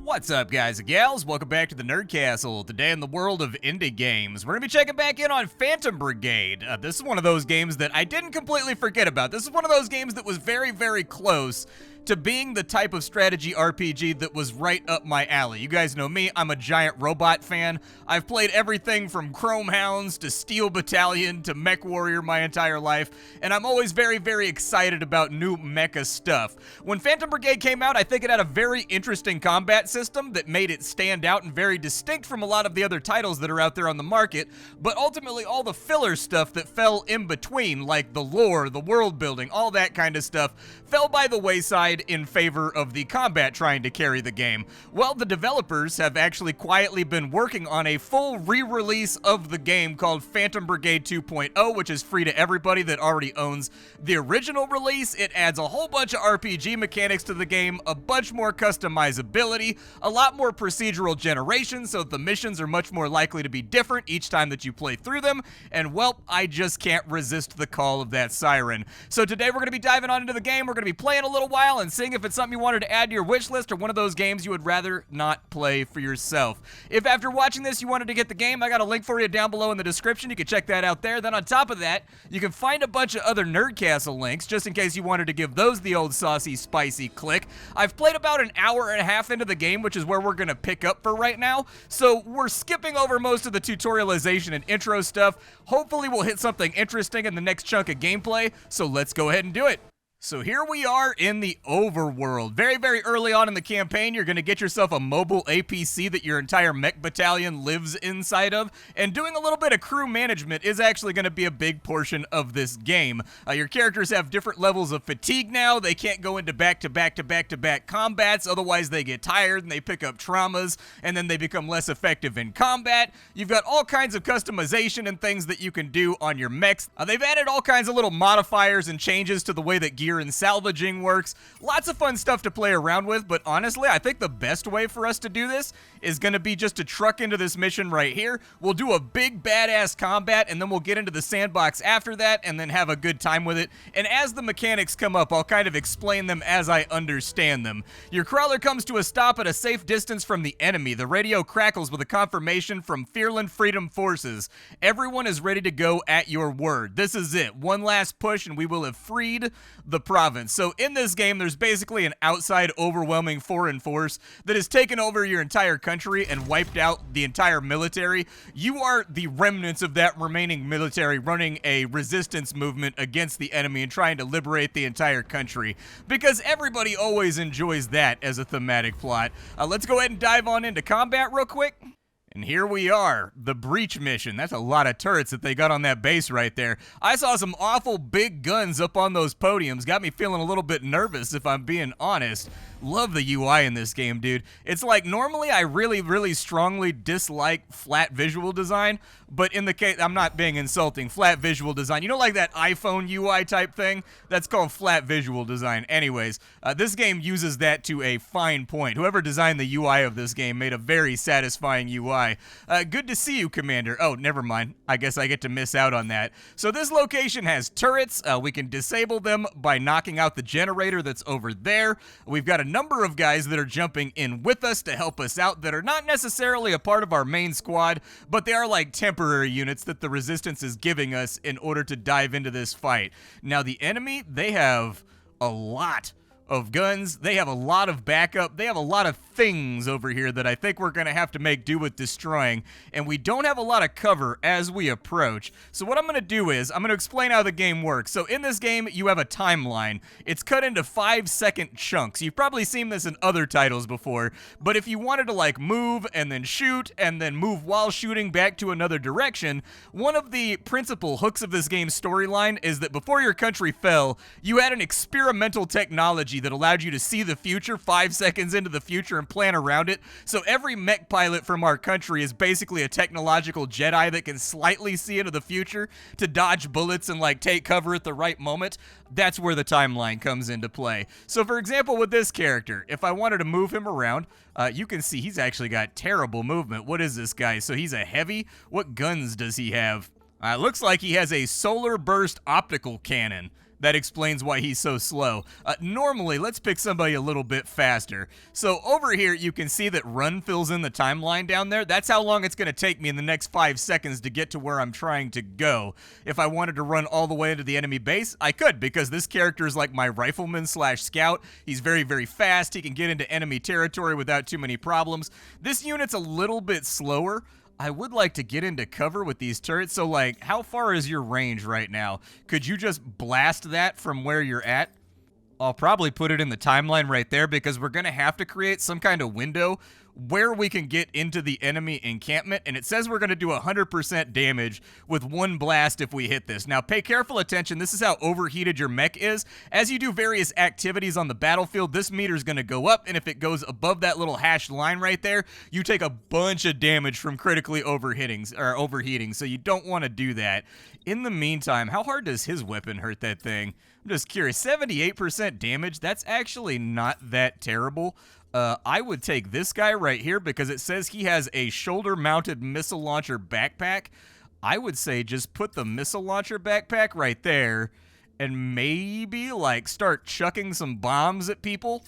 What's up, guys and gals? Welcome back to the Nerd Castle. Today in the world of indie games, we're going to be checking back in on Phantom Brigade. This is one of those games that I didn't completely forget about. This is one of those games that was very, very close to being the type of strategy RPG that was right up my alley. You guys know me, I'm a giant robot fan. I've played everything from Chrome Hounds to Steel Battalion to Mech Warrior my entire life, and I'm always very, very excited about new mecha stuff. When Phantom Brigade came out, I think it had a very interesting combat system that made it stand out and very distinct from a lot of the other titles that are out there on the market, but ultimately all the filler stuff that fell in between, like the lore, the world building, all that kind of stuff, fell by the wayside in favor of the combat trying to carry the game. Well, the developers have actually quietly been working on a full re-release of the game called Phantom Brigade 2.0, which is free to everybody that already owns the original release. It adds a whole bunch of RPG mechanics to the game, a bunch more customizability, a lot more procedural generation, so the missions are much more likely to be different each time that you play through them, and well, I just can't resist the call of that siren. So today we're going to be diving on into the game, we're going to be playing a little while and seeing if it's something you wanted to add to your wish list or one of those games you would rather not play for yourself. If after watching this you wanted to get the game, I got a link for you down below in the description. You can check that out there. Then on top of that, you can find a bunch of other Nerd Castle links just in case you wanted to give those the old saucy, spicy click. I've played about an hour and a half into the game, which is where we're going to pick up for right now. So we're skipping over most of the tutorialization and intro stuff. Hopefully we'll hit something interesting in the next chunk of gameplay. So let's go ahead and do it. So here we are in the Overworld. Very, very early on in the campaign, you're going to get yourself a mobile APC that your entire mech battalion lives inside of, and doing a little bit of crew management is actually going to be a big portion of this game. Your characters have different levels of fatigue now. They can't go into back-to-back-to-back-to-back combats, otherwise they get tired and they pick up traumas, and then they become less effective in combat. You've got all kinds of customization and things that you can do on your mechs. They've added all kinds of little modifiers and changes to the way that gear and salvaging works. Lots of fun stuff to play around with, but honestly, I think the best way for us to do this is going to be just to truck into this mission right here. We'll do a big badass combat, and then we'll get into the sandbox after that, and then have a good time with it. And as the mechanics come up, I'll kind of explain them as I understand them. Your crawler comes to a stop at a safe distance from the enemy. The radio crackles with a confirmation from Fearland Freedom Forces. Everyone is ready to go at your word. This is it. One last push, and we will have freed the province. So in this game, there's basically an outside overwhelming foreign force that has taken over your entire country and wiped out the entire military. You are the remnants of that remaining military running a resistance movement against the enemy and trying to liberate the entire country, because everybody always enjoys that as a thematic plot. Let's go ahead and dive on into combat real quick. And here we are, the breach mission. That's a lot of turrets that they got on that base right there. I saw some awful big guns up on those podiums. Got me feeling a little bit nervous, if I'm being honest. Love the UI in this game, dude. It's like, normally I really, really strongly dislike flat visual design, but in the case, I'm not being insulting, flat visual design. You know, like that iPhone UI type thing? That's called flat visual design. Anyways, this game uses that to a fine point. Whoever designed the UI of this game made a very satisfying UI. Good to see you, Commander. Oh, never mind. I guess I get to miss out on that. So this location has turrets. We can disable them by knocking out the generator that's over there. We've got a number of guys that are jumping in with us to help us out that are not necessarily a part of our main squad, but they are like temporary units that the resistance is giving us in order to dive into this fight. Now the enemy, they have a lot of guns, they have a lot of backup, they have a lot of things over here that I think we're gonna have to make do with destroying, and we don't have a lot of cover as we approach. So what I'm gonna do is, I'm gonna explain how the game works. So in this game, you have a timeline. It's cut into 5-second chunks. You've probably seen this in other titles before, but if you wanted to like move and then shoot and then move while shooting back to another direction, one of the principal hooks of this game's storyline is that before your country fell, you had an experimental technology that allowed you to see the future 5 seconds into the future and plan around it. So every mech pilot from our country is basically a technological Jedi that can slightly see into the future to dodge bullets and like take cover at the right moment. That's where the timeline comes into play. So for example, with this character, if I wanted to move him around, you can see he's actually got terrible movement. What is this guy? So he's a heavy. What guns does he have? Looks like he has a solar burst optical cannon. That explains why he's so slow. Normally, let's pick somebody a little bit faster. So over here, you can see that run fills in the timeline down there. That's how long it's going to take me in the next 5 seconds to get to where I'm trying to go. If I wanted to run all the way into the enemy base, I could, because this character is like my rifleman slash scout. He's very, very fast. He can get into enemy territory without too many problems. This unit's a little bit slower. I would like to get into cover with these turrets. So, like, how far is your range right now? Could you just blast that from where you're at? I'll probably put it in the timeline right there, because we're going to have to create some kind of window where we can get into the enemy encampment, and it says we're going to do 100% damage with one blast if we hit this. Now, pay careful attention. This is how overheated your mech is. As you do various activities on the battlefield, this meter is going to go up, and if it goes above that little hashed line right there, you take a bunch of damage from critically overheating, so you don't want to do that. In the meantime, how hard does his weapon hurt that thing? I'm just curious. 78% damage? That's actually not that terrible. I would take this guy right here, because it says he has a shoulder-mounted missile launcher backpack. I would say just put the missile launcher backpack right there and maybe, like, start chucking some bombs at people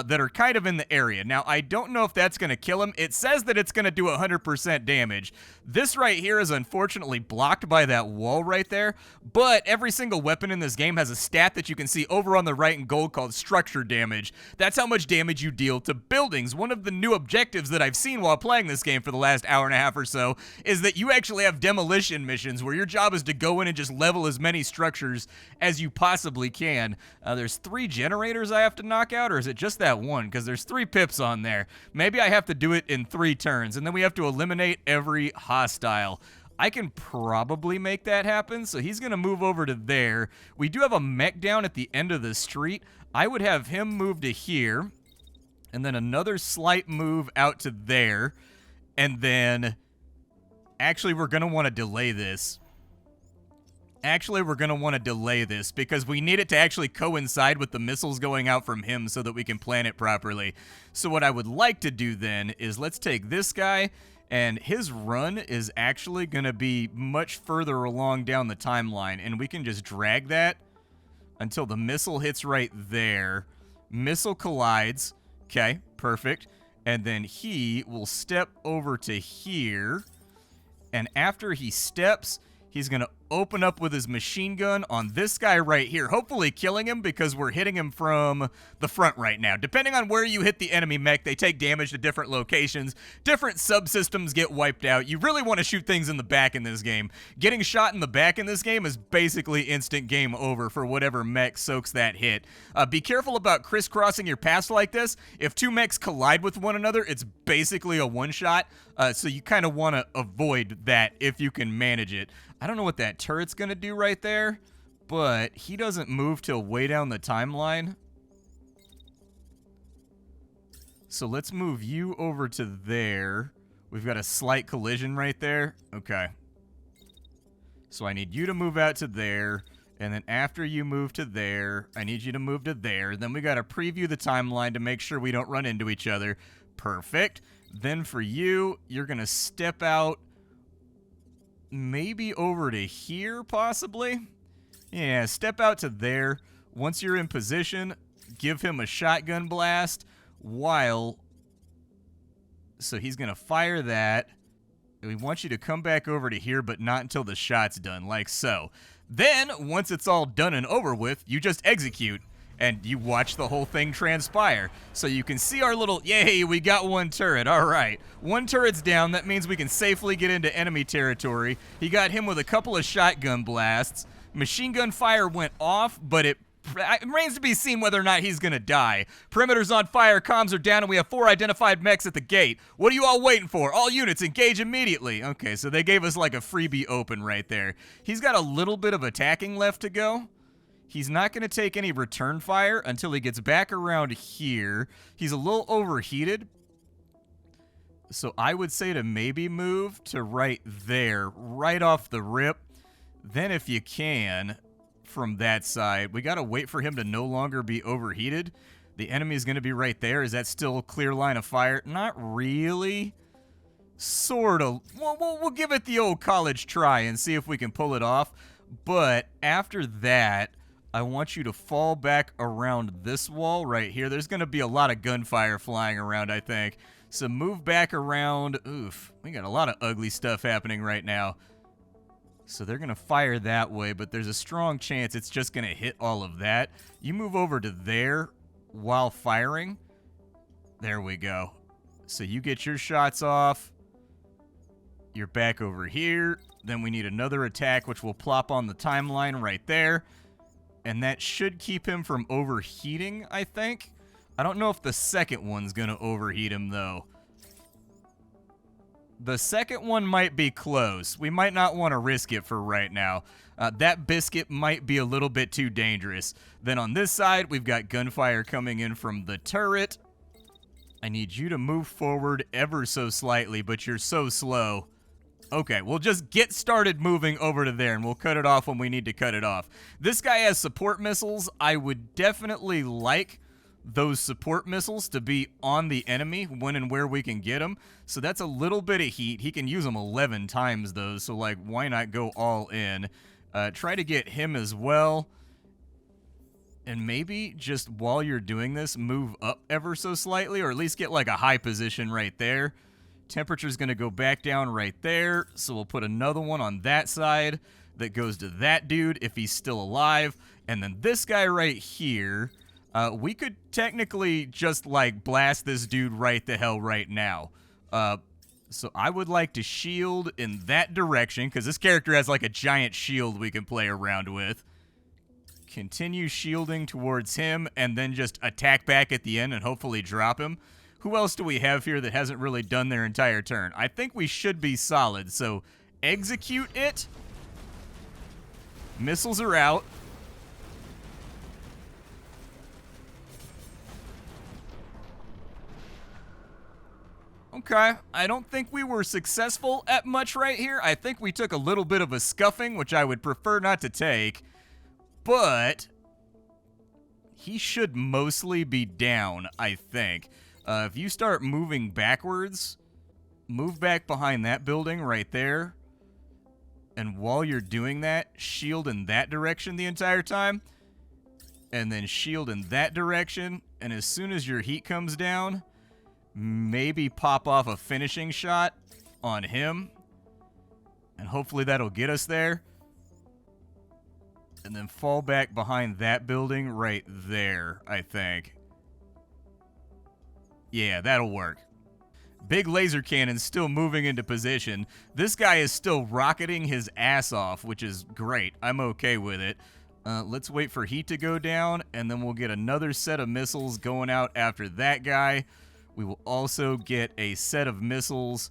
that are kind of in the area. Now, I don't know if that's going to kill him. It says that it's going to do 100% damage. This right here is unfortunately blocked by that wall right there, but every single weapon in this game has a stat that you can see over on the right in gold called structure damage. That's how much damage you deal to buildings. One of the new objectives that I've seen while playing this game for the last hour and a half or so is that you actually have demolition missions where your job is to go in and just level as many structures as you possibly can. There's 3 generators I have to knock out, or is it just that one? Because there's 3 pips on there. Maybe I have to do it in 3 turns, and then we have to eliminate every hostile. I can probably make that happen, so he's going to move over to there. We do have a mech down at the end of the street. I would have him move to here, and then another slight move out to there, and then actually we're going to want to delay this. Because we need it to actually coincide with the missiles going out from him so that we can plan it properly. So what I would like to do then is let's take this guy, and his run is actually going to be much further along down the timeline, and we can just drag that until the missile hits right there. Missile collides. Okay, perfect. And then he will step over to here, and after he steps, he's going to open up with his machine gun on this guy right here, hopefully killing him, because we're hitting him from the front right now. Depending on where you hit the enemy mech, they take damage to different locations. Different subsystems get wiped out. You really want to shoot things in the back in this game. Getting shot in the back in this game is basically instant game over for whatever mech soaks that hit. Be careful about crisscrossing your paths like this. If 2 mechs collide with one another, it's basically a one-shot, so you kind of want to avoid that if you can manage it. I don't know what that turret's going to do right there, but he doesn't move till way down the timeline. So let's move you over to there. We've got a slight collision right there. Okay. So I need you to move out to there, and then after you move to there, I need you to move to there. Then we got to preview the timeline to make sure we don't run into each other. Perfect. Then for you, you're going to step out maybe over to here, possibly. Yeah, step out to there. Once you're in position, give him a shotgun blast while... So he's going to fire that. We want you to come back over to here, but not until the shot's done, like so. Then, once it's all done and over with, you just execute, and you watch the whole thing transpire. So you can see our little, yay, we got 1 turret. All right, 1 turret's down. That means we can safely get into enemy territory. He got him with a couple of shotgun blasts. Machine gun fire went off, but it remains to be seen whether or not he's going to die. Perimeter's on fire, comms are down, and we have 4 identified mechs at the gate. What are you all waiting for? All units, engage immediately. Okay, so they gave us like a freebie open right there. He's got a little bit of attacking left to go. He's not going to take any return fire until he gets back around here. He's a little overheated. So I would say to maybe move to right there, right off the rip. Then if you can, from that side, we got to wait for him to no longer be overheated. The enemy is going to be right there. Is that still a clear line of fire? Not really. Sort of. We'll give it the old college try and see if we can pull it off. But after that, I want you to fall back around this wall right here. There's going to be a lot of gunfire flying around, I think. So move back around. Oof, we got a lot of ugly stuff happening right now. So they're going to fire that way, but there's a strong chance it's just going to hit all of that. You move over to there while firing. There we go. So you get your shots off. You're back over here. Then we need another attack, which will plop on the timeline right there. And that should keep him from overheating, I think. I don't know if the second one's going to overheat him, though. The second one might be close. We might not want to risk it for right now. That biscuit might be a little bit too dangerous. Then on this side, we've got gunfire coming in from the turret. I need you to move forward ever so slightly, but you're so slow. Okay, we'll just get started moving over to there, and we'll cut it off when we need to cut it off. This guy has support missiles. I would definitely like those support missiles to be on the enemy when and where we can get them. So that's a little bit of heat. He can use them 11 times, though, so, like, why not go all in? Try to get him as well. And maybe just while you're doing this, move up ever so slightly, or at least get, like, a high position right there. Temperature's going to go back down right there, so we'll put another one on that side that goes to that dude if he's still alive. And then this guy right here, we could technically just, like, blast this dude right the hell right now. So I would like to shield in that direction, because this character has, like, a giant shield we can play around with. Continue shielding towards him, and then just attack back at the end and hopefully drop him. Who else do we have here that hasn't really done their entire turn? I think we should be solid, so execute it. Missiles are out. Okay, I don't think we were successful at much right here. I think we took a little bit of a scuffing, which I would prefer not to take. But he should mostly be down, I think. If you start moving backwards, move back behind that building right there. And while you're doing that, shield in that direction the entire time. And then shield in that direction. And as soon as your heat comes down, maybe pop off a finishing shot on him. And hopefully that'll get us there. And then fall back behind that building right there, I think. Yeah, that'll work. Big laser cannon still moving into position. This guy is still rocketing his ass off, which is great. I'm okay with it. Let's wait for heat to go down, and then we'll get another set of missiles going out after that guy. We will also get a set of missiles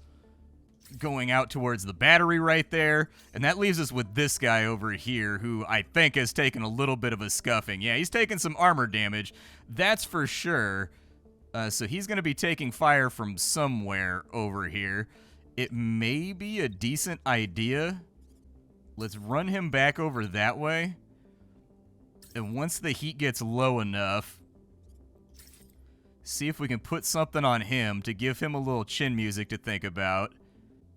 going out towards the battery right there. And that leaves us with this guy over here, who I think has taken a little bit of a scuffing. Yeah, he's taken some armor damage. That's for sure. So he's going to be taking fire from somewhere over here. It may be a decent idea. Let's run him back over that way. And once the heat gets low enough, see if we can put something on him to give him a little chin music to think about.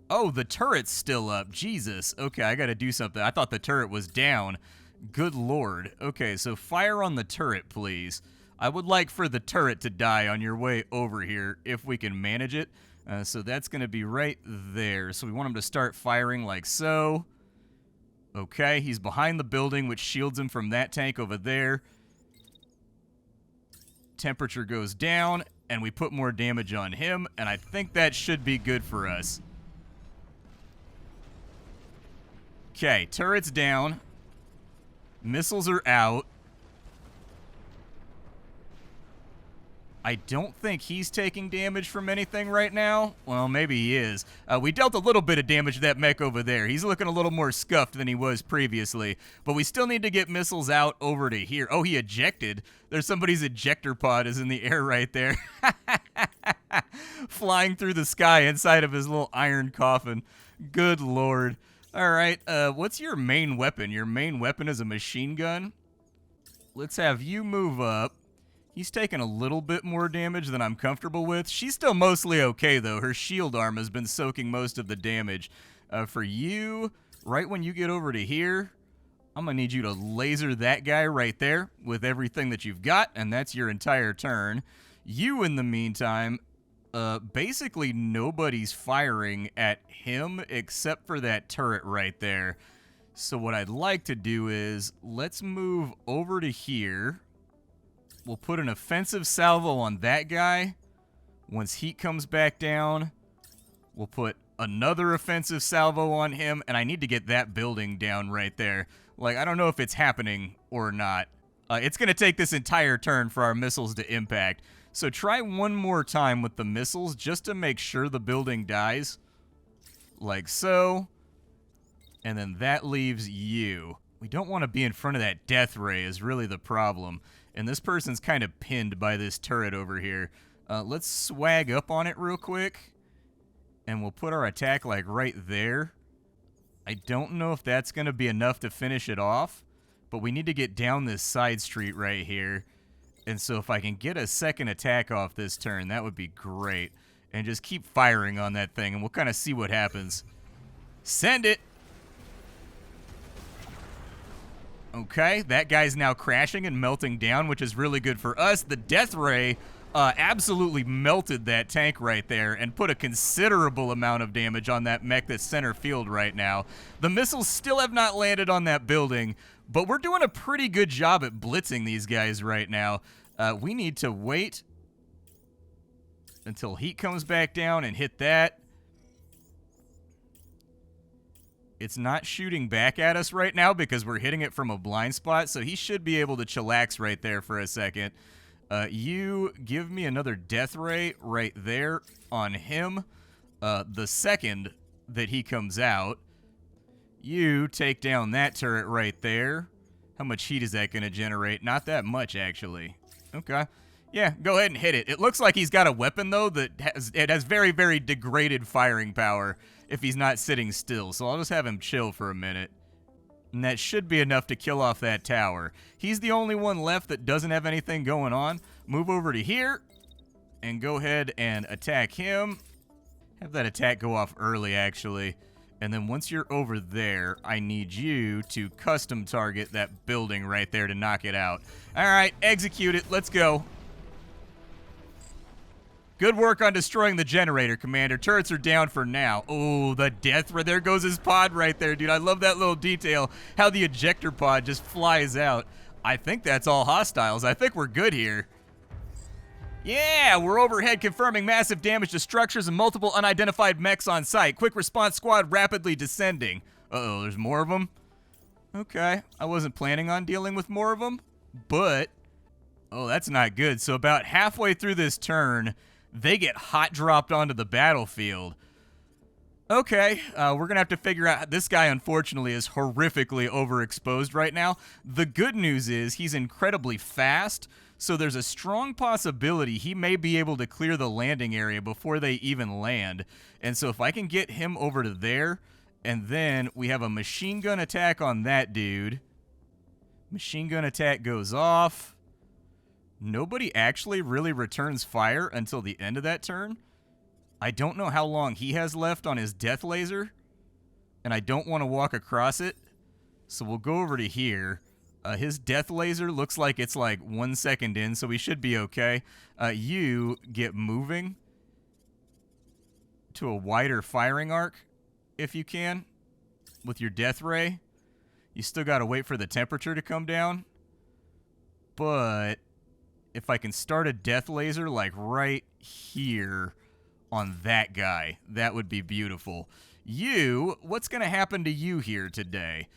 Oh, the turret's still up. Jesus. Okay, I got to do something. I thought the turret was down. Good lord. Okay, so fire on the turret, please. I would like for the turret to die on your way over here if we can manage it. So that's going to be right there. So we want him to start firing like so. Okay, he's behind the building, which shields him from that tank over there. Temperature goes down, and we put more damage on him, and I think that should be good for us. Okay, turret's down. Missiles are out. I don't think he's taking damage from anything right now. Well, maybe he is. We dealt a little bit of damage to that mech over there. He's looking a little more scuffed than he was previously. But we still need to get missiles out over to here. Oh, he ejected. There's somebody's ejector pod is in the air right there. Flying through the sky inside of his little iron coffin. Good lord. All right, what's your main weapon? Your main weapon is a machine gun. Let's have you move up. He's taking a little bit more damage than I'm comfortable with. She's still mostly okay, though. Her shield arm has been soaking most of the damage. For you, right when you get over to here, I'm going to need you to laser that guy right there with everything that you've got, and that's your entire turn. You, in the meantime, basically nobody's firing at him except for that turret right there. So what I'd like to do is, let's move over to here. We'll put an offensive salvo on that guy. Once heat comes back down, we'll put another offensive salvo on him, and I need to get that building down right there. Like, I don't know if it's happening or not. It's going to take this entire turn for our missiles to impact. So try one more time with the missiles just to make sure the building dies. Like so. And then that leaves you. We don't want to be in front of that death ray is really the problem. And this person's kind of pinned by this turret over here. Let's swag up on it real quick. And we'll put our attack like right there. I don't know if that's going to be enough to finish it off, but we need to get down this side street right here. And so if I can get a second attack off this turn, that would be great. And just keep firing on that thing, and we'll kind of see what happens. Send it! Okay, that guy's now crashing and melting down, which is really good for us. The death ray absolutely melted that tank right there and put a considerable amount of damage on that mech that's center field right now. The missiles still have not landed on that building, but we're doing a pretty good job at blitzing these guys right now. We need to wait until heat comes back down and hit that. It's not shooting back at us right now because we're hitting it from a blind spot, so he should be able to chillax right there for a second. You give me another death ray right there on him. The second that he comes out, you take down that turret right there. How much heat is that going to generate? Not that much, actually. Okay. Yeah, go ahead and hit it. It looks like he's got a weapon, though, that has very, very degraded firing power if he's not sitting still. So I'll just have him chill for a minute. And that should be enough to kill off that tower. He's the only one left that doesn't have anything going on. Move over to here and go ahead and attack him. Have that attack go off early, actually. And then once you're over there, I need you to custom target that building right there to knock it out. All right, execute it. Let's go. Good work on destroying the generator, Commander. Turrets are down for now. Oh, the death ray. There goes his pod right there, dude. I love that little detail, how the ejector pod just flies out. I think that's all hostiles. I think we're good here. Yeah, we're overhead confirming massive damage to structures and multiple unidentified mechs on site. Quick response squad rapidly descending. Uh-oh, there's more of them? Okay, I wasn't planning on dealing with more of them, but... Oh, that's not good. So about halfway through this turn, they get hot dropped onto the battlefield. Okay, we're going to have to figure out... This guy, unfortunately, is horrifically overexposed right now. The good news is he's incredibly fast, so there's a strong possibility he may be able to clear the landing area before they even land. And so if I can get him over to there, and then we have a machine gun attack on that dude. Machine gun attack goes off. Nobody actually really returns fire until the end of that turn. I don't know how long he has left on his death laser, and I don't want to walk across it, so we'll go over to here. His death laser looks like it's like 1 second in, so we should be okay. You get moving to a wider firing arc, if you can, with your death ray. You still got to wait for the temperature to come down, but if I can start a death laser like right here on that guy, that would be beautiful. You, what's going to happen to you here today?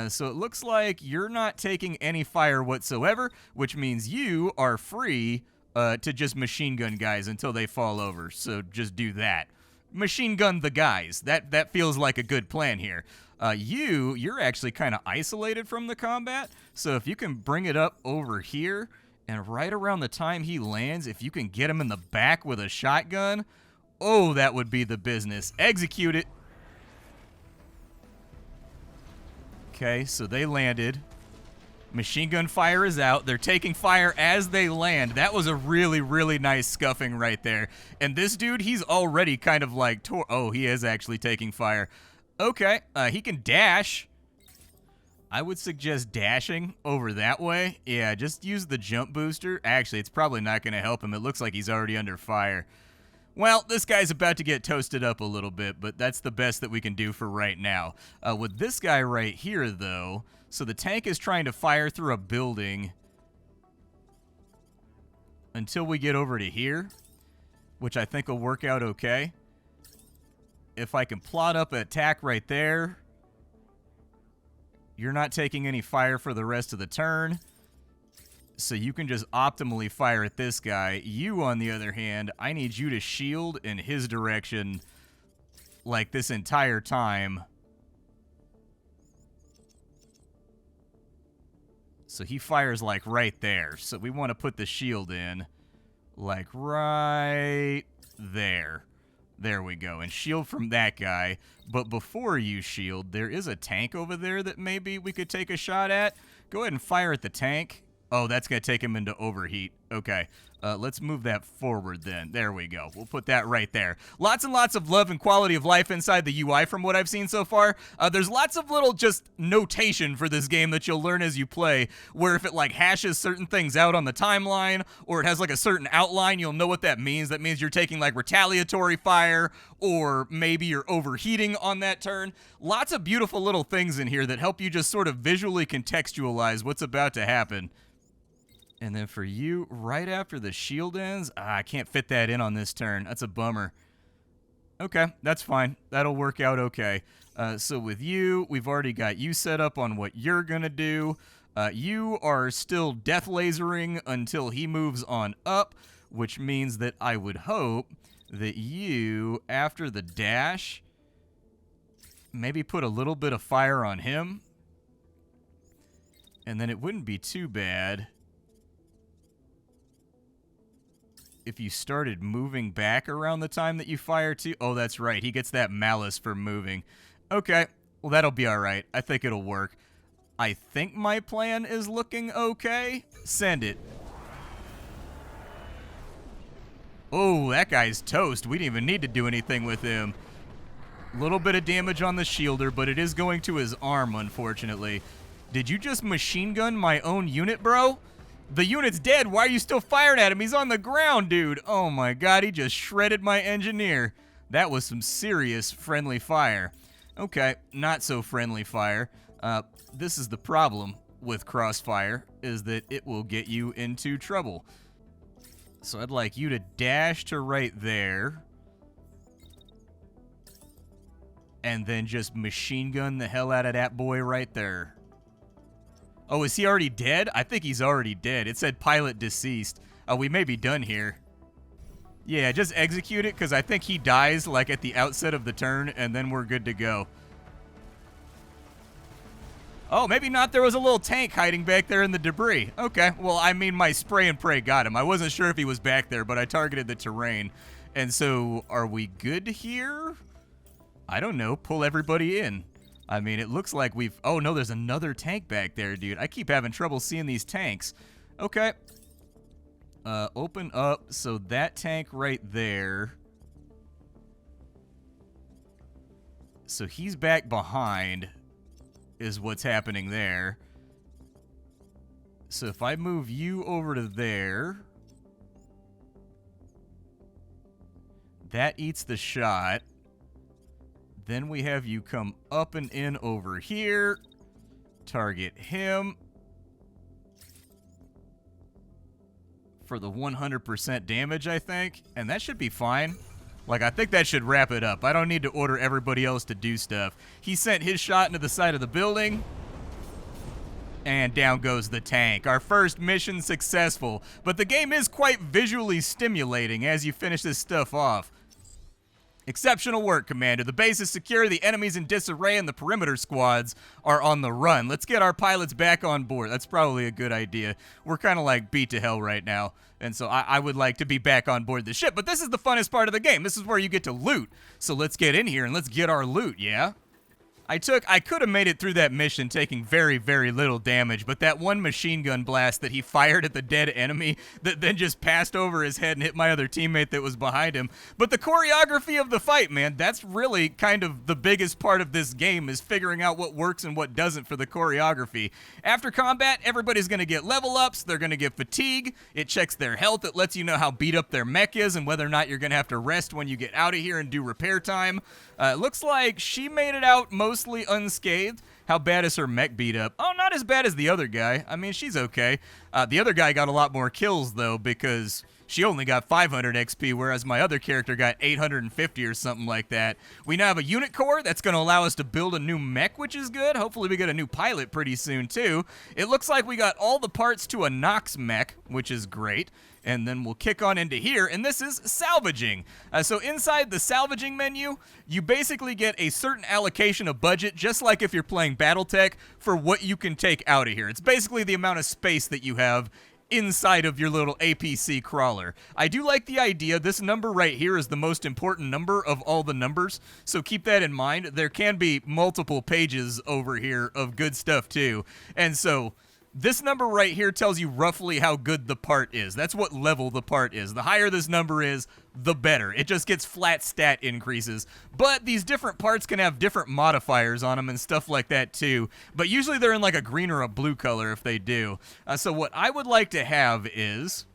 So it looks like you're not taking any fire whatsoever, which means you are free to just machine gun guys until they fall over. So just do that. Machine gun the guys. That feels like a good plan here. You're actually kind of isolated from the combat. So if you can bring it up over here, and right around the time he lands, if you can get him in the back with a shotgun, oh, that would be the business. Execute it. Okay, so they landed. Machine gun fire is out. They're taking fire as they land. That was a really, really nice scuffing right there. And this dude, he's already kind of like... Oh, he is actually taking fire. Okay, he can dash. I would suggest dashing over that way. Yeah, just use the jump booster. Actually, it's probably not going to help him. It looks like he's already under fire. Well, this guy's about to get toasted up a little bit, but that's the best that we can do for right now. With this guy right here, though, so the tank is trying to fire through a building until we get over to here, which I think will work out okay. If I can plot up an attack right there, you're not taking any fire for the rest of the turn. So you can just optimally fire at this guy. You, on the other hand, I need you to shield in his direction like this entire time. So he fires like right there. So we want to put the shield in like right there. There we go. And shield from that guy. But before you shield, there is a tank over there that maybe we could take a shot at. Go ahead and fire at the tank. Oh, that's going to take him into overheat. Okay. Let's move that forward then. There we go. We'll put that right there. Lots and lots of love and quality of life inside the UI from what I've seen so far. There's lots of little just notation for this game that you'll learn as you play, where if it like hashes certain things out on the timeline, or it has like a certain outline, you'll know what that means. That means you're taking like retaliatory fire, or maybe you're overheating on that turn. Lots of beautiful little things in here that help you just sort of visually contextualize what's about to happen. And then for you, right after the shield ends, I can't fit that in on this turn. That's a bummer. Okay, that's fine. That'll work out okay. So with you, we've already got you set up on what you're going to do. You are still death lasering until he moves on up, which means that I would hope that you, after the dash, maybe put a little bit of fire on him. And then it wouldn't be too bad if you started moving back around the time that you fire too. Oh, that's right. He gets that malice for moving. Okay. Well, that'll be all right. I think it'll work. I think my plan is looking okay. Send it. Oh, that guy's toast. We didn't even need to do anything with him. A little bit of damage on the shielder, but it is going to his arm, unfortunately. Did you just machine gun my own unit, bro? The unit's dead. Why are you still firing at him? He's on the ground, dude. Oh my god, he just shredded my engineer. That was some serious friendly fire. Okay, not so friendly fire. This is the problem with crossfire, is that it will get you into trouble. So I'd like you to dash to right there. And then just machine gun the hell out of that boy right there. Oh, is he already dead? I think he's already dead. It said pilot deceased. We may be done here. Yeah, just execute it, because I think he dies, like, at the outset of the turn, and then we're good to go. Oh, maybe not. There was a little tank hiding back there in the debris. Okay, well, I mean, my spray and pray got him. I wasn't sure if he was back there, but I targeted the terrain. And so, are we good here? I don't know. Pull everybody in. I mean, it looks like we've... Oh, no, there's another tank back there, dude. I keep having trouble seeing these tanks. Okay. Open up. So that tank right there. So he's back behind is what's happening there. So if I move you over to there, that eats the shot. Then we have you come up and in over here. Target him for the 100% damage, I think. And that should be fine. Like, I think that should wrap it up. I don't need to order everybody else to do stuff. He sent his shot into the side of the building. And down goes the tank. Our first mission successful. But the game is quite visually stimulating as you finish this stuff off. Exceptional work, Commander. The base is secure, the enemy's in disarray, and the perimeter squads are on the run. Let's get our pilots back on board. That's probably a good idea. We're kind of like beat to hell right now, and so I would like to be back on board the ship. But this is the funnest part of the game. This is where you get to loot. So let's get in here and let's get our loot, yeah? I could have made it through that mission taking very, very little damage, but that one machine gun blast that he fired at the dead enemy that then just passed over his head and hit my other teammate that was behind him. But the choreography of the fight, man, that's really kind of the biggest part of this game, is figuring out what works and what doesn't for the choreography. After combat, everybody's going to get level ups, they're going to get fatigue, it checks their health, it lets you know how beat up their mech is and whether or not you're going to have to rest when you get out of here and do repair time. It looks like she made it out mostly unscathed. How bad is her mech beat up? Oh, not as bad as the other guy. I mean, she's okay. The other guy got a lot more kills, though, because she only got 500 XP, whereas my other character got 850 or something like that. We now have a unit core that's going to allow us to build a new mech, which is good. Hopefully we get a new pilot pretty soon, too. It looks like we got all the parts to a Nox mech, which is great. And then we'll kick on into here, and this is salvaging. So inside the salvaging menu, you basically get a certain allocation of budget, just like if you're playing Battletech, for what you can take out of here. It's basically the amount of space that you have inside of your little APC crawler. I do like the idea. This number right here is the most important number of all the numbers, so keep that in mind. There can be multiple pages over here of good stuff too, and so this number right here tells you roughly how good the part is. That's what level the part is. The higher this number is, the better. It just gets flat stat increases. But these different parts can have different modifiers on them and stuff like that too. But usually they're in like a green or a blue color if they do. So what I would like to have is,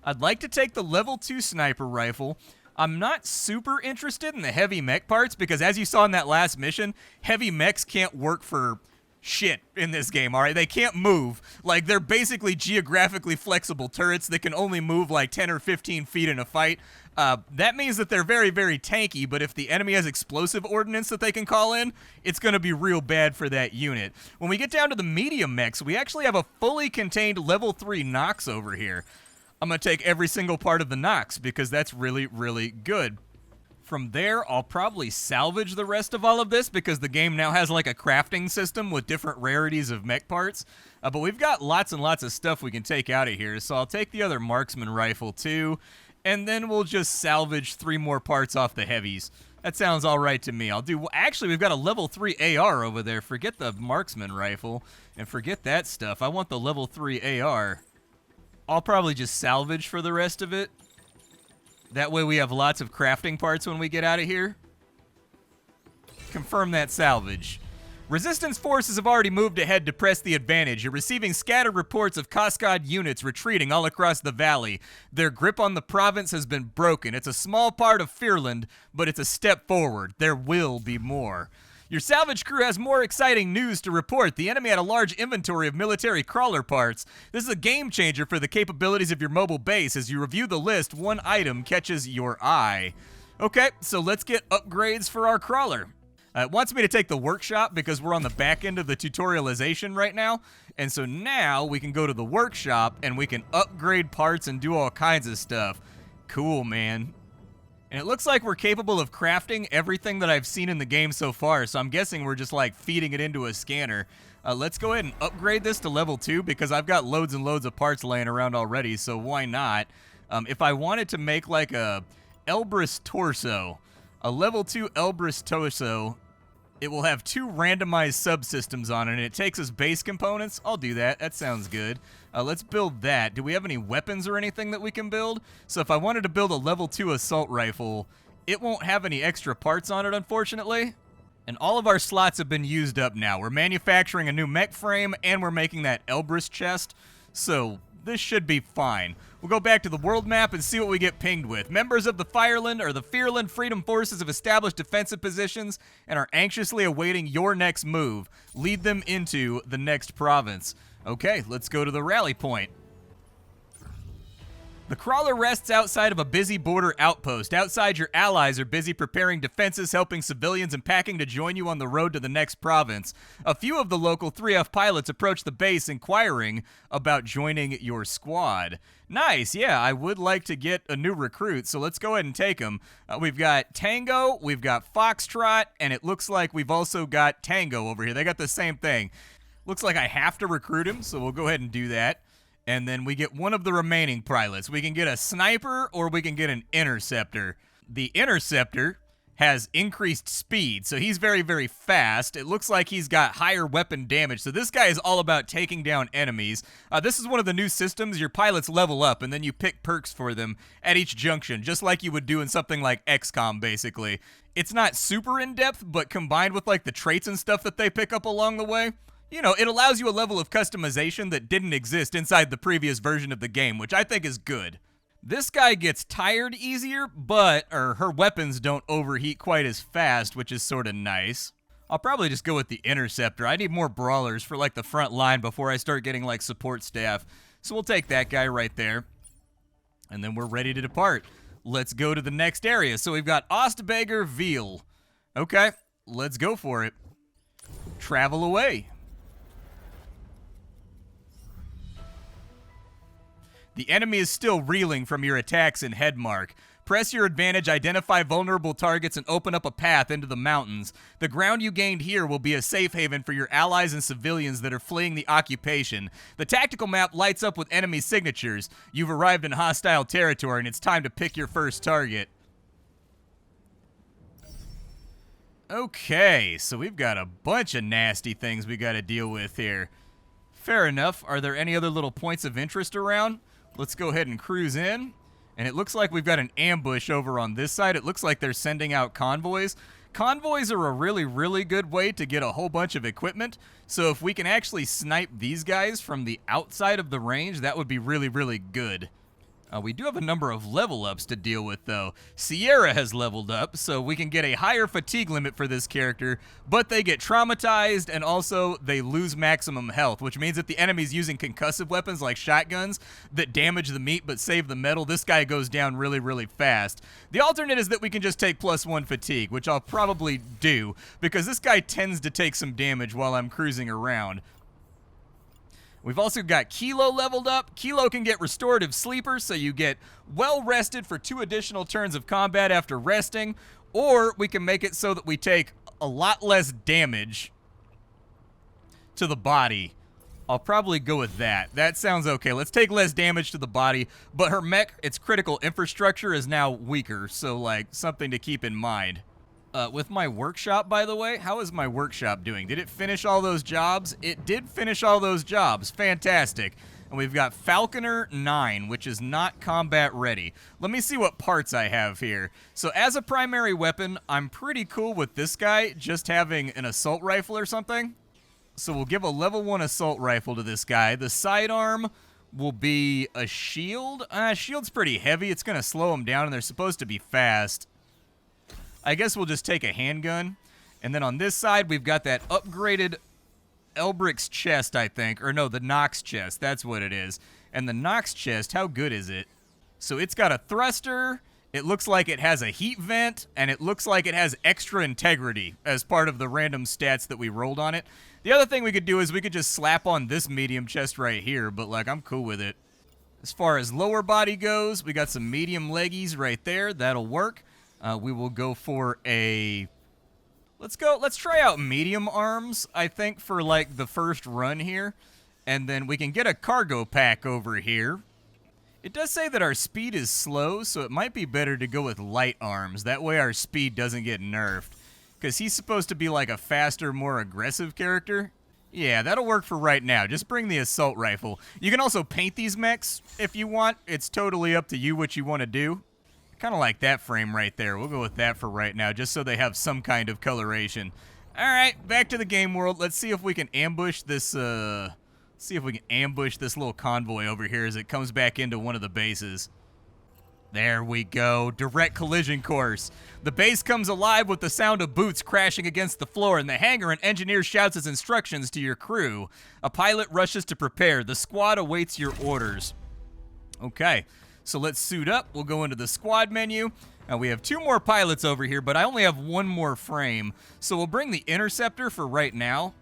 I'd like to take the level 2 sniper rifle. I'm not super interested in the heavy mech parts because as you saw in that last mission, heavy mechs can't work for shit in this game, all right? They can't move. Like, they're basically geographically flexible turrets that can only move like 10 or 15 feet in a fight. That means that they're very, very tanky, but if the enemy has explosive ordnance that they can call in, it's going to be real bad for that unit. When we get down to the medium mechs, we actually have a fully contained level 3 Nox over here. I'm going to take every single part of the Nox because that's really, really good. From there, I'll probably salvage the rest of all of this because the game now has like a crafting system with different rarities of mech parts. But we've got lots and lots of stuff we can take out of here, so I'll take the other marksman rifle too, and then we'll just salvage 3 more parts off the heavies. That sounds all right to me. Actually, we've got a level 3 AR over there. Forget the marksman rifle and forget that stuff. I want the level 3 AR. I'll probably just salvage for the rest of it. That way we have lots of crafting parts when we get out of here. Confirm that salvage. Resistance forces have already moved ahead to press the advantage. You're receiving scattered reports of Cascade units retreating all across the valley. Their grip on the province has been broken. It's a small part of Fearland, but it's a step forward. There will be more. Your salvage crew has more exciting news to report. The enemy had a large inventory of military crawler parts. This is a game changer for the capabilities of your mobile base. As you review the list, one item catches your eye. Okay, so let's get upgrades for our crawler. It wants me to take the workshop because we're on the back end of the tutorialization right now. And so now we can go to the workshop and we can upgrade parts and do all kinds of stuff. Cool, man. And it looks like we're capable of crafting everything that I've seen in the game so far, so I'm guessing we're just like feeding it into a scanner. Let's go ahead and upgrade this to level 2 because I've got loads and loads of parts laying around already, so why not? If I wanted to make like a Elbrus torso, a level 2 Elbrus torso, it will have 2 randomized subsystems on it, and it takes us base components. I'll do that. That sounds good. Let's build that. Do we have any weapons or anything that we can build? So if I wanted to build a level 2 assault rifle, it won't have any extra parts on it, unfortunately. And all of our slots have been used up now. We're manufacturing a new mech frame, and we're making that Elbrus chest. So this should be fine. We'll go back to the world map and see what we get pinged with. Members of the Fearland Freedom Forces have established defensive positions and are anxiously awaiting your next move. Lead them into the next province. Okay, let's go to the rally point. The crawler rests outside of a busy border outpost. Outside, your allies are busy preparing defenses, helping civilians, and packing to join you on the road to the next province. A few of the local 3F pilots approach the base inquiring about joining your squad. Nice, yeah, I would like to get a new recruit, so let's go ahead and take him. We've got Tango, we've got Foxtrot, and it looks like we've also got Tango over here. They got the same thing. Looks like I have to recruit him, so we'll go ahead and do that. And then we get one of the remaining pilots. We can get a sniper or we can get an interceptor. The interceptor has increased speed, so he's very, very fast. It looks like he's got higher weapon damage, so this guy is all about taking down enemies. This is one of the new systems. Your pilots level up, and then you pick perks for them at each junction, just like you would do in something like XCOM, basically. It's not super in-depth, but combined with like the traits and stuff that they pick up along the way, you know, it allows you a level of customization that didn't exist inside the previous version of the game, which I think is good. This guy gets tired easier, but her weapons don't overheat quite as fast, which is sort of nice. I'll probably just go with the Interceptor. I need more brawlers for like the front line before I start getting like support staff. So we'll take that guy right there. And then we're ready to depart. Let's go to the next area. So we've got Ostbeggar Veal. Okay, let's go for it. Travel away. The enemy is still reeling from your attacks in Headmark. Press your advantage, identify vulnerable targets, and open up a path into the mountains. The ground you gained here will be a safe haven for your allies and civilians that are fleeing the occupation. The tactical map lights up with enemy signatures. You've arrived in hostile territory, and it's time to pick your first target. Okay, so we've got a bunch of nasty things we got to deal with here. Fair enough. Are there any other little points of interest around? Let's go ahead and cruise in. And it looks like we've got an ambush over on this side. It looks like they're sending out convoys. Convoys are a really, really good way to get a whole bunch of equipment. So if we can actually snipe these guys from the outside of the range, that would be really, really good. We do have a number of level ups to deal with, though. Sierra has leveled up, so we can get a higher fatigue limit for this character, but they get traumatized, and also they lose maximum health, which means that the enemy's using concussive weapons like shotguns that damage the meat but save the metal, this guy goes down really, really fast. The alternate is that we can just take +1 fatigue, which I'll probably do, because this guy tends to take some damage while I'm cruising around. We've also got Kilo leveled up. Kilo can get restorative sleeper, so you get well rested for 2 additional turns of combat after resting, or we can make it so that we take a lot less damage to the body. I'll probably go with that. That sounds okay. Let's take less damage to the body, but her mech, its critical infrastructure is now weaker, so like something to keep in mind. With my workshop, by the way, how is my workshop doing? Did it finish all those jobs? It did finish all those jobs. Fantastic. And we've got Falconer 9, which is not combat ready. Let me see what parts I have here. So as a primary weapon, I'm pretty cool with this guy just having an assault rifle or something. So we'll give a level 1 assault rifle to this guy. The sidearm will be a shield. Shield's pretty heavy. It's going to slow them down, and they're supposed to be fast. I guess we'll just take a handgun. And then on this side, we've got that upgraded Elbric's chest, I think. Or no, the Nox chest. That's what it is. And the Nox chest, how good is it? So it's got a thruster. It looks like it has a heat vent. And it looks like it has extra integrity as part of the random stats that we rolled on it. The other thing we could do is we could just slap on this medium chest right here. But, like, I'm cool with it. As far as lower body goes, we got some medium leggies right there. That'll work. We will go for a... Let's try out medium arms, I think, for, like, the first run here. And then we can get a cargo pack over here. It does say that our speed is slow, so it might be better to go with light arms. That way our speed doesn't get nerfed. Because he's supposed to be, like, a faster, more aggressive character. Yeah, that'll work for right now. Just bring the assault rifle. You can also paint these mechs if you want. It's totally up to you what you want to do. Kind of like that frame right there. We'll go with that for right now, just so they have some kind of coloration. All right, back to the game world. Let's see if we can ambush this. Little convoy over here as it comes back into one of the bases. There we go. Direct collision course. The base comes alive with the sound of boots crashing against the floor. In the hangar, an engineer shouts his instructions to your crew. A pilot rushes to prepare. The squad awaits your orders. Okay. So let's suit up. We'll go into the squad menu. We have 2 more pilots over here, but I only have 1 more frame. So we'll bring the Interceptor for right now.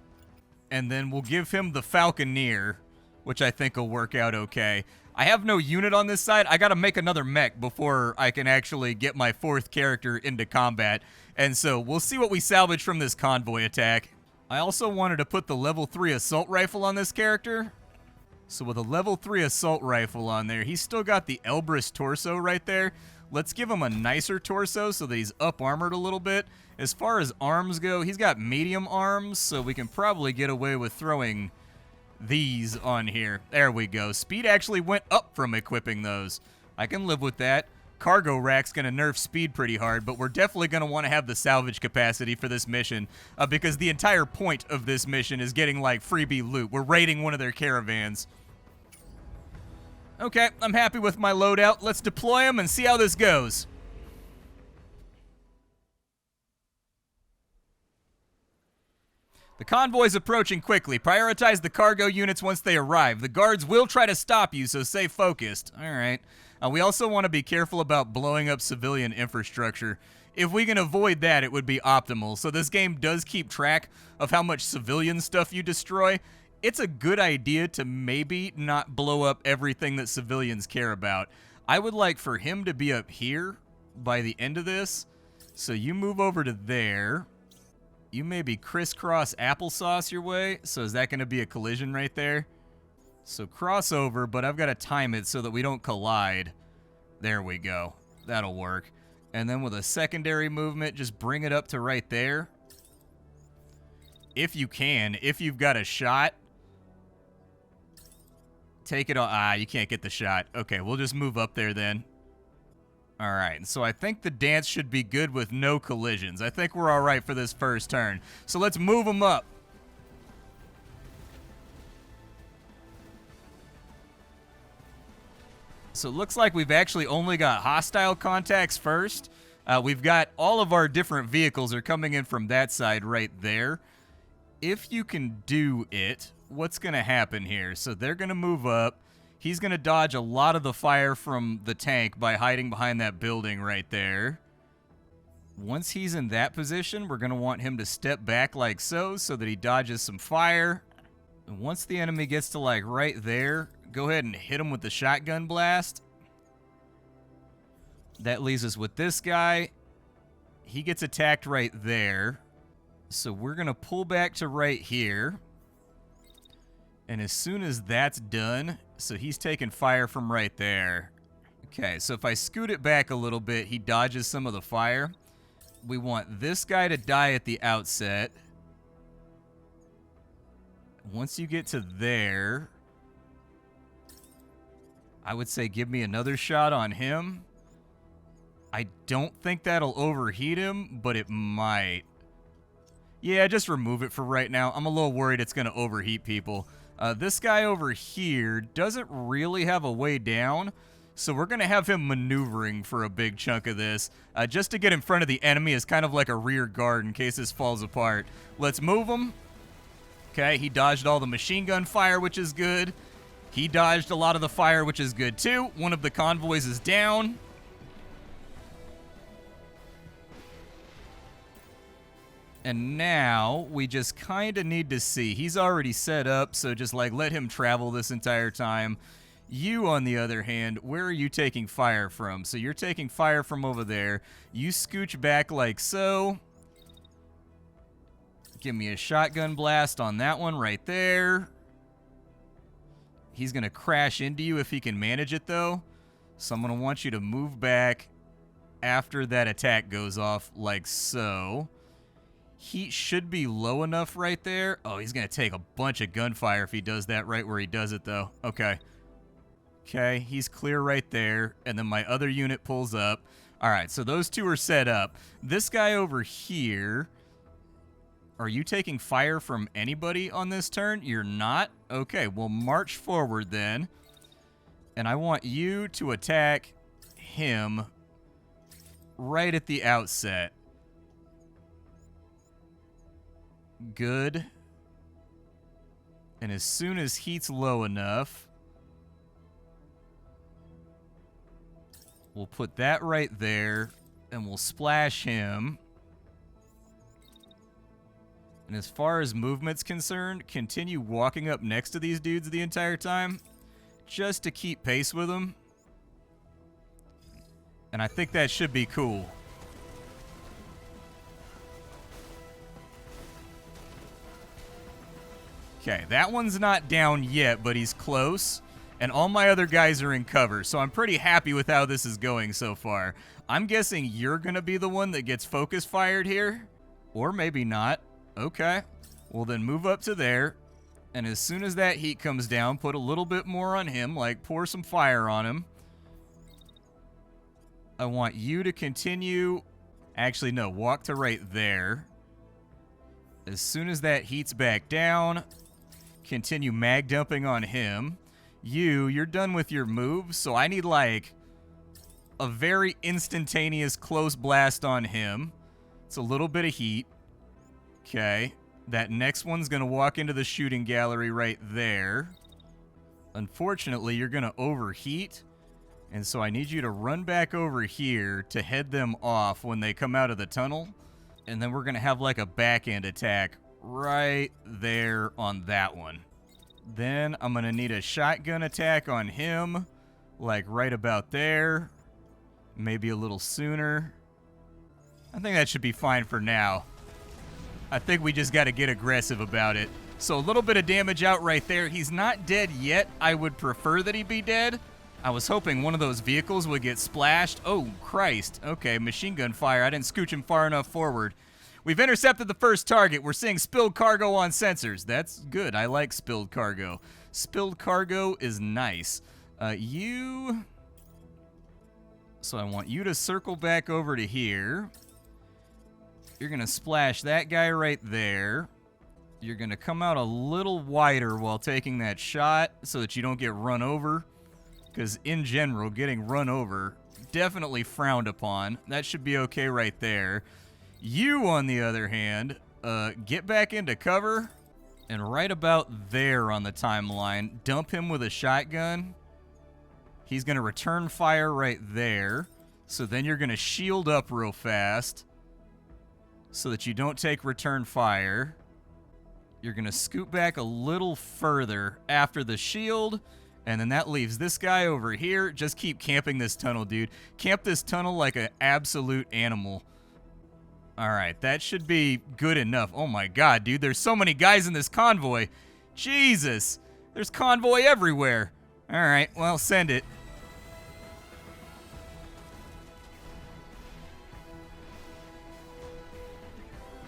And then we'll give him the Falconeer, which I think will work out okay. I have no unit on this side. I got to make another mech before I can actually get my 4th character into combat. And so we'll see what we salvage from this convoy attack. I also wanted to put the level 3 assault rifle on this character. So with a level 3 assault rifle on there, he's still got the Elbrus torso right there. Let's give him a nicer torso so that he's up-armored a little bit. As far as arms go, he's got medium arms, so we can probably get away with throwing these on here. There we go. Speed actually went up from equipping those. I can live with that. Cargo rack's going to nerf speed pretty hard, but we're definitely going to want to have the salvage capacity for this mission because the entire point of this mission is getting, like, freebie loot. We're raiding one of their caravans. Okay, I'm happy with my loadout. Let's deploy them and see how this goes. The convoy's approaching quickly. Prioritize the cargo units once they arrive. The guards will try to stop you, so stay focused. All right. We also want to be careful about blowing up civilian infrastructure. If we can avoid that, it would be optimal. So this game does keep track of how much civilian stuff you destroy. It's a good idea to maybe not blow up everything that civilians care about. I would like for him to be up here by the end of this. So you move over to there. You maybe crisscross applesauce your way. So is that going to be a collision right there? So cross over, but I've got to time it so that we don't collide. There we go. That'll work. And then with a secondary movement, just bring it up to right there. If you can, if you've got a shot, take it on. Ah, you can't get the shot. Okay, we'll just move up there then. All right, so I think the dance should be good with no collisions. I think we're all right for this first turn. So let's move them up. So it looks like we've actually only got hostile contacts first. We've got all of our different vehicles are coming in from that side right there. If you can do it, what's going to happen here? So they're going to move up. He's going to dodge a lot of the fire from the tank by hiding behind that building right there. Once he's in that position, we're going to want him to step back like so that he dodges some fire. And once the enemy gets to like right there, go ahead and hit him with the shotgun blast. That leaves us with this guy. He gets attacked right there. So we're going to pull back to right here. And as soon as that's done, so he's taking fire from right there. Okay, so if I scoot it back a little bit, he dodges some of the fire. We want this guy to die at the outset. Once you get to there, I would say give me another shot on him. I don't think that'll overheat him, but it might. Yeah, just remove it for right now. I'm a little worried it's going to overheat people. This guy over here doesn't really have a way down, so we're going to have him maneuvering for a big chunk of this, just to get in front of the enemy as kind of like a rear guard in case this falls apart. Let's move him. Okay, he dodged all the machine gun fire, which is good. He dodged a lot of the fire, which is good too. One of the convoys is down. And now we just kind of need to see. He's already set up, so just like let him travel this entire time. You, on the other hand, where are you taking fire from? So you're taking fire from over there. You scooch back like so. Give me a shotgun blast on that one right there. He's going to crash into you if he can manage it, though. So I'm going to want you to move back after that attack goes off like so. Heat should be low enough right there. Oh, he's going to take a bunch of gunfire if he does that right where he does it, though. Okay. Okay, he's clear right there. And then my other unit pulls up. All right, so those two are set up. This guy over here, are you taking fire from anybody on this turn? You're not? Okay, we'll march forward then. And I want you to attack him right at the outset. Good. And as soon as heat's low enough, we'll put that right there, and we'll splash him. And as far as movement's concerned, continue walking up next to these dudes the entire time, just to keep pace with them. And I think that should be cool. Okay, that one's not down yet, but he's close. and all my other guys are in cover, so I'm pretty happy with how this is going so far. I'm guessing you're gonna be the one that gets focus fired here, or maybe not. Okay, well then move up to there, and as soon as that heat comes down, put a little bit more on him, like pour some fire on him. I want you to continue, actually no, walk to right there. As soon as that heats back down, continue mag dumping on him. You're done with your moves, so I need like a very instantaneous close blast on him. It's a little bit of heat. Okay, that next one's gonna walk into the shooting gallery right there. Unfortunately, you're gonna overheat, and so I need you to run back over here to head them off when they come out of the tunnel, and then we're gonna have like a backhand attack right there on that one. Then I'm gonna need a shotgun attack on him, like right about there. Maybe a little sooner. I think that should be fine for now. I think we just gotta get aggressive about it. So a little bit of damage out right there. He's not dead yet. I would prefer that he be dead. I was hoping one of those vehicles would get splashed. Oh, Christ. Okay, machine gun fire. I didn't scooch him far enough forward. We've intercepted the first target. We're seeing spilled cargo on sensors. That's good. I like spilled cargo. Spilled cargo is nice. So I want you to circle back over to here. You're going to splash that guy right there. You're going to come out a little wider while taking that shot so that you don't get run over. Because in general, getting run over, definitely frowned upon. That should be okay right there. You, on the other hand, get back into cover, and right about there on the timeline, dump him with a shotgun. He's going to return fire right there, so then you're going to shield up real fast so that you don't take return fire. You're going to scoot back a little further after the shield, and then that leaves this guy over here. Just keep camping this tunnel, dude. Camp this tunnel like an absolute animal. All right, that should be good enough. Oh my God, dude, there's so many guys in this convoy. Jesus, there's convoy everywhere. All right, well, send it.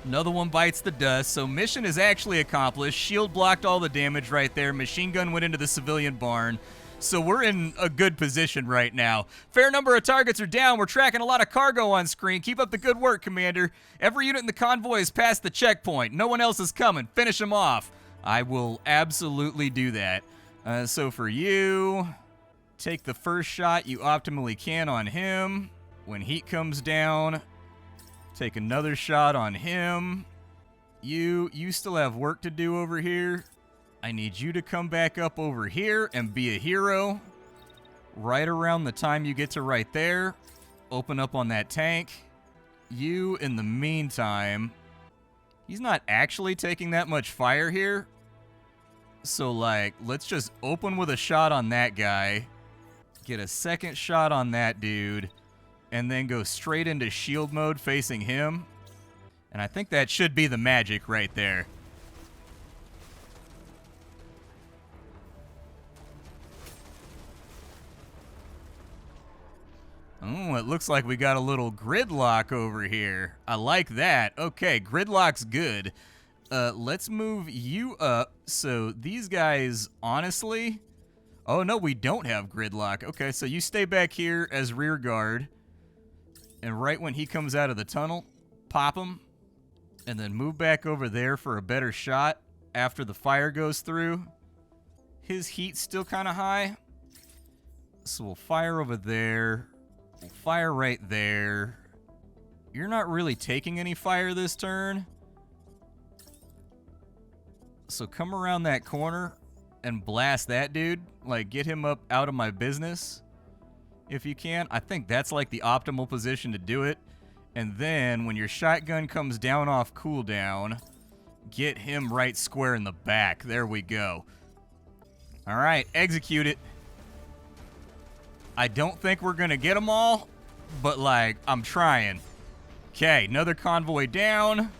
Another one bites the dust, so mission is actually accomplished. Shield blocked all the damage right there. Machine gun went into the civilian barn. So we're in a good position right now. Fair number of targets are down. We're tracking a lot of cargo on screen. Keep up the good work, Commander. Every unit in the convoy is past the checkpoint. No one else is coming. Finish them off. I will absolutely do that. So for you, take the first shot you optimally can on him. When heat comes down, take another shot on him. You still have work to do over here. I need you to come back up over here and be a hero. Right around the time you get to right there, open up on that tank. You, in the meantime, he's not actually taking that much fire here. So, like, let's just open with a shot on that guy, get a second shot on that dude, and then go straight into shield mode facing him. And I think that should be the magic right there. Oh, it looks like we got a little gridlock over here. I like that. Okay, gridlock's good. Let's move you up. So these guys, honestly... Oh, no, we don't have gridlock. Okay, so you stay back here as rear guard. And right when he comes out of the tunnel, pop him. And then move back over there for a better shot after the fire goes through. His heat's still kind of high. So we'll fire over there. We'll fire right there. You're not really taking any fire this turn. So come around that corner and blast that dude. Like, get him up out of my business if you can. I think that's like the optimal position to do it. And then when your shotgun comes down off cooldown, get him right square in the back. There we go. All right, execute it. I don't think we're going to get them all, but, like, I'm trying. Okay, another convoy down.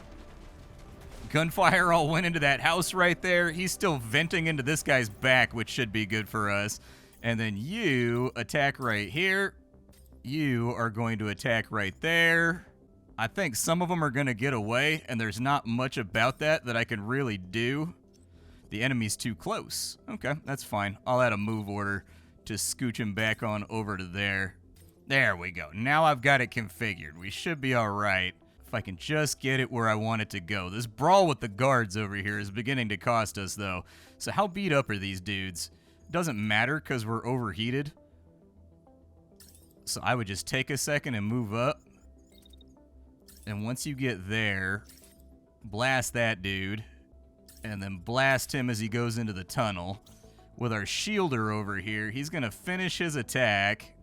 Gunfire all went into that house right there. He's still venting into this guy's back, which should be good for us. And then you attack right here. You are going to attack right there. I think some of them are going to get away, and there's not much about that I can really do. The enemy's too close. Okay, that's fine. I'll add a move order to scooch him back on over to there. There we go. Now I've got it configured. We should be all right. If I can just get it where I want it to go. This brawl with the guards over here is beginning to cost us, though. So how beat up are these dudes? Doesn't matter because we're overheated. So I would just take a second and move up. And once you get there, blast that dude. And then blast him as he goes into the tunnel. With our shielder over here, he's going to finish his attack.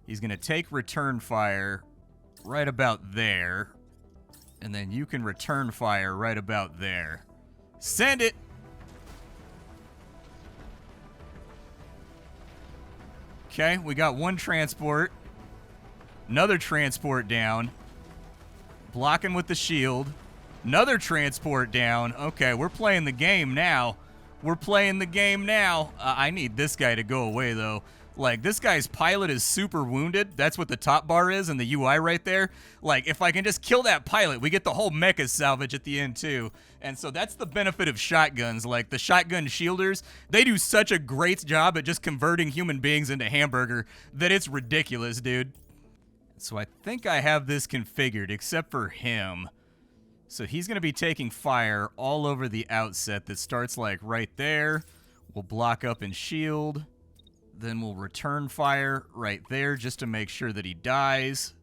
He's going to take return fire right about there. And then you can return fire right about there. Send it! Okay, we got one transport. Another transport down. Blocking with the shield. Another transport down. Okay, we're playing the game now. We're playing the game now. I need this guy to go away, though. Like, this guy's pilot is super wounded. That's what the top bar is and the UI right there. Like, if I can just kill that pilot, we get the whole mech as salvage at the end, too. And so that's the benefit of shotguns. Like, the shotgun shielders, they do such a great job at just converting human beings into hamburger that it's ridiculous, dude. So I think I have this configured, except for him. So he's going to be taking fire all over the outset that starts, like, right there. We'll block up and shield. Then we'll return fire right there just to make sure that he dies.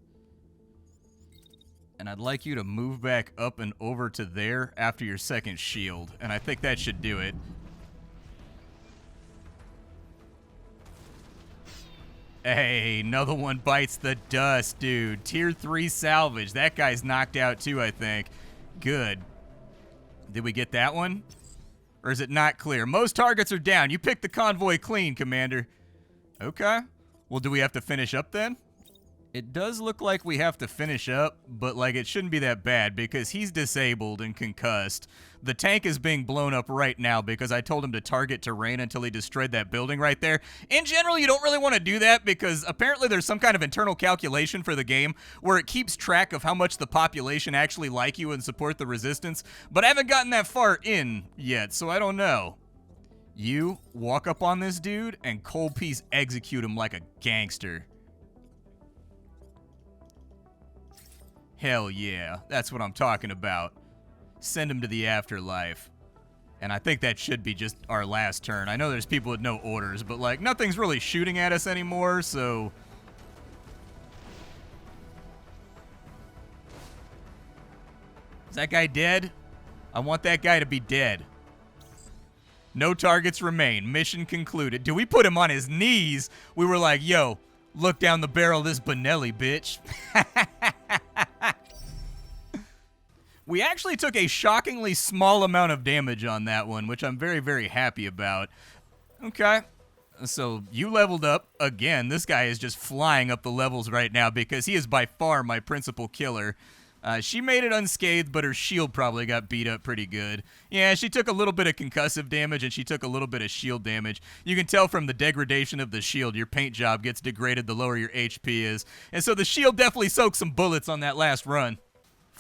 And I'd like you to move back up and over to there after your second shield. And I think that should do it. Hey, another one bites the dust, dude. Tier 3 salvage. That guy's knocked out too, I think. Good. Did we get that one? Or is it not clear? Most targets are down. You picked the convoy clean, Commander. Okay. Well, do we have to finish up then? It does look like we have to finish up, but like it shouldn't be that bad because he's disabled and concussed. The tank is being blown up right now because I told him to target terrain until he destroyed that building right there. In general, you don't really want to do that because apparently there's some kind of internal calculation for the game where it keeps track of how much the population actually like you and support the resistance, but I haven't gotten that far in yet, so I don't know. You walk up on this dude and cold piece execute him like a gangster. Hell yeah, that's what I'm talking about. Send him to the afterlife. And I think that should be just our last turn. I know there's people with no orders, but like nothing's really shooting at us anymore, so... Is that guy dead? I want that guy to be dead. No targets remain. Mission concluded. Dude, we put him on his knees. We were like, yo, look down the barrel of this Benelli, bitch. We actually took a shockingly small amount of damage on that one, which I'm very, very happy about. Okay. So you leveled up. Again, this guy is just flying up the levels right now because he is by far my principal killer. She made it unscathed, but her shield probably got beat up pretty good. Yeah, she took a little bit of concussive damage, and she took a little bit of shield damage. You can tell from the degradation of the shield, your paint job gets degraded the lower your HP is. And so the shield definitely soaked some bullets on that last run.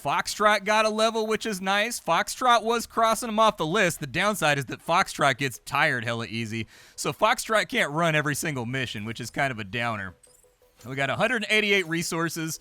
Foxtrot got a level, which is nice. Foxtrot was crossing him off the list. The downside is that Foxtrot gets tired hella easy. So Foxtrot can't run every single mission, which is kind of a downer. We got 188 resources.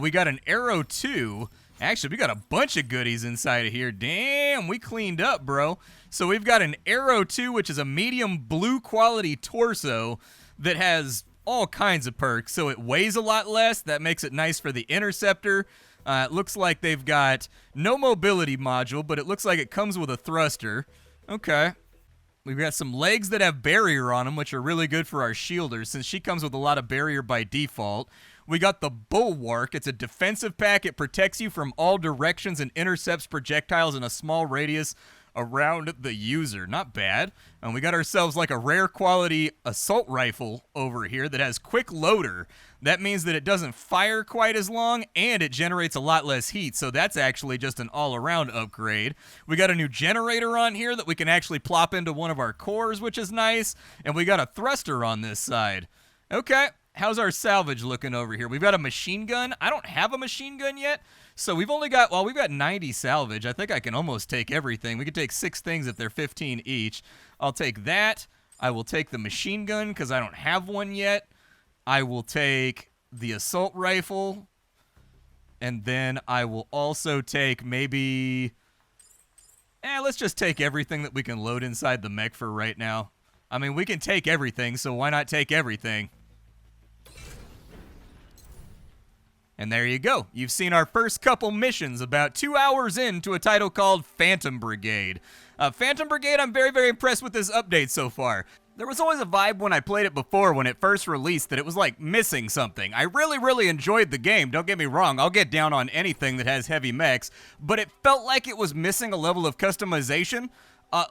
We got an arrow 2. Actually, we got a bunch of goodies inside of here. Damn, we cleaned up, bro. So we've got an arrow 2, which is a medium blue quality torso that has all kinds of perks. So it weighs a lot less. That makes it nice for the interceptor. It looks like they've got no mobility module, but it looks like it comes with a thruster. Okay. We've got some legs that have barrier on them, which are really good for our shielders, since she comes with a lot of barrier by default. We got the Bulwark. It's a defensive pack. It protects you from all directions and intercepts projectiles in a small radius around the user. Not bad. And we got ourselves like a rare quality assault rifle over here that has quick loader. That means that it doesn't fire quite as long and it generates a lot less heat. So that's actually just an all-around upgrade. We got a new generator on here that we can actually plop into one of our cores, which is nice. And we got a thruster on this side. Okay. How's our salvage looking over here? We've got a machine gun. I don't have a machine gun yet. So we've only got, well, we've got 90 salvage. I think I can almost take everything. We could take 6 things if they're 15 each. I'll take that. I will take the machine gun because I don't have one yet. I will take the assault rifle. And then I will also take maybe... let's just take everything that we can load inside the mech for right now. I mean, we can take everything, so why not take everything? And there you go. You've seen our first couple missions about 2 hours into a title called Phantom Brigade. Phantom Brigade, I'm very, very impressed with this update so far. There was always a vibe when I played it before when it first released that it was like missing something. I really, really enjoyed the game, don't get me wrong. I'll get down on anything that has heavy mechs, but it felt like it was missing a level of customization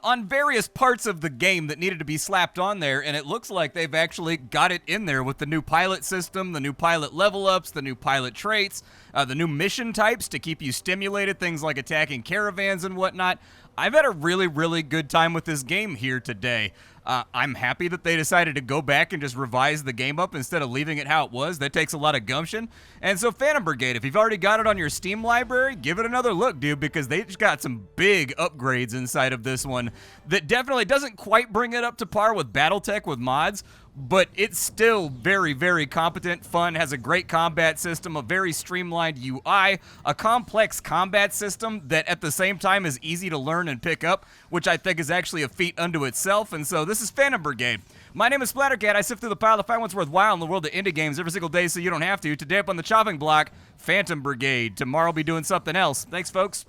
on various parts of the game that needed to be slapped on there, and it looks like they've actually got it in there with the new pilot system, the new pilot level ups, the new pilot traits, the new mission types to keep you stimulated, things like attacking caravans and whatnot. I've had a really, really good time with this game here today. I'm happy that they decided to go back and just revise the game up instead of leaving it how it was. That takes a lot of gumption. And so Phantom Brigade, if you've already got it on your Steam library, give it another look, dude, because they just got some big upgrades inside of this one that definitely doesn't quite bring it up to par with Battletech with mods, but it's still very, very competent, fun, has a great combat system, a very streamlined UI, a complex combat system that at the same time is easy to learn and pick up, which I think is actually a feat unto itself. And so this is Phantom Brigade. My name is Splat, I sift through the pile to find what's worthwhile in the world of indie games every single day so you don't have to. Today up on the chopping block, Phantom Brigade. Tomorrow I'll be doing something else. Thanks, folks.